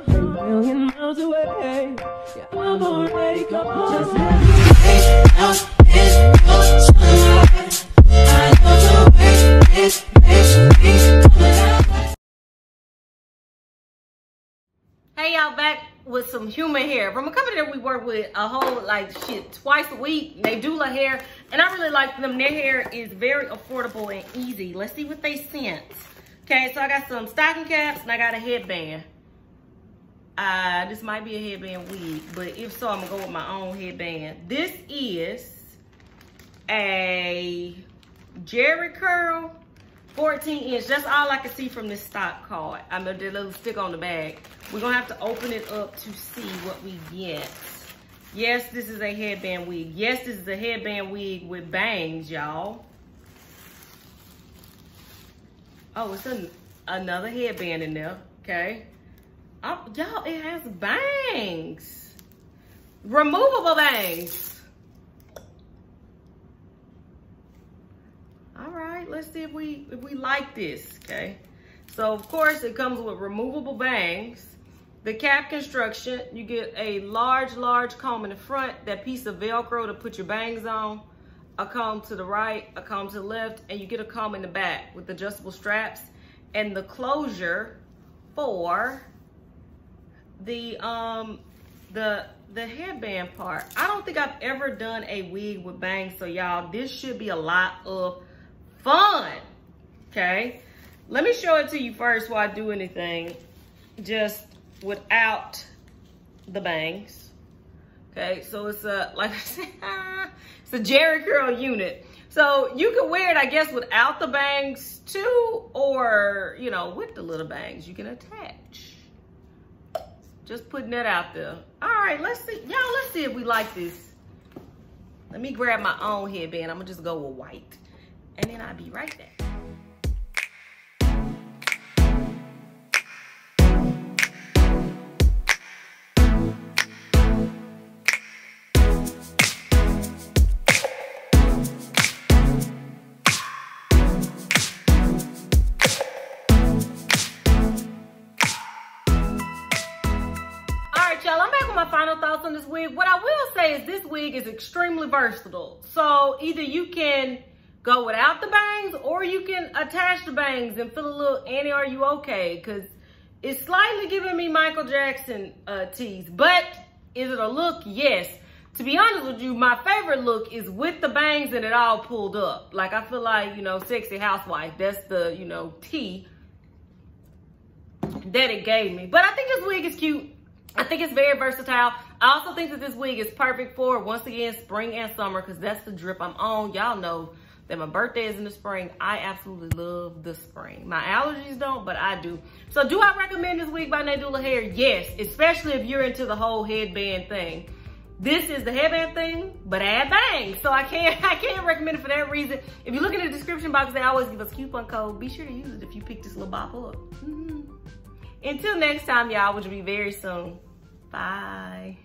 A million miles away. Yeah, I'm already gone. Just let me Hey y'all, back with some human hair from a company that we work with a whole twice a week, Nadula hair, and I really like them. Their hair is very affordable and easy. Let's see what they sent. Okay, so I got some stocking caps and I got a headband. This might be a headband wig, but if so, I'm gonna go with my own headband. This is a Jerry curl 14-inch. That's all I can see from this stock card. I mean, the little stick on the bag. We're gonna have to open it up to see what we get. Yes, this is a headband wig. Yes, this is a headband wig with bangs, y'all. Oh, it's another headband in there, okay. Oh, y'all, it has bangs. Removable bangs. All right, let's see if we like this, okay? So, of course, it comes with removable bangs. The cap construction, you get a large comb in the front, that piece of Velcro to put your bangs on, a comb to the right, a comb to the left, and you get a comb in the back with adjustable straps, and the closure for the headband part. I don't think I've ever done a wig with bangs, so y'all, this should be a lot of fun, okay? Let me show it to you first while I do anything, just without the bangs. Okay, so it's a, like I said, it's a Jerry curl unit. So you can wear it, I guess, without the bangs too, or, you know, with the little bangs you can attach. Just putting that out there. All right, let's see. Y'all, let's see if we like this. Let me grab my own headband. I'm gonna just go with white. And then I'll be right back. Y'all, I'm back with my final thoughts on this wig. What I will say is this wig is extremely versatile. So either you can go without the bangs or you can attach the bangs and feel a little Annie, are you okay? Because it's slightly giving me Michael Jackson tease. But is it a look? Yes. To be honest with you, my favorite look is with the bangs and it all pulled up. Like, I feel like, you know, Sexy Housewife. That's the, you know, tea that it gave me. But I think this wig is cute. I think it's very versatile. I also think that this wig is perfect for, once again, spring and summer, because that's the drip I'm on. Y'all know that my birthday is in the spring. I absolutely love the spring. My allergies don't, but I do. So do I recommend this wig by Nadula Hair? Yes, especially if you're into the whole headband thing. This is the headband thing, but add bangs. So I can't recommend it for that reason. If you look in the description box, they always give us coupon code. Be sure to use it if you pick this little bop up. Until next time, y'all, which will be very soon. Bye.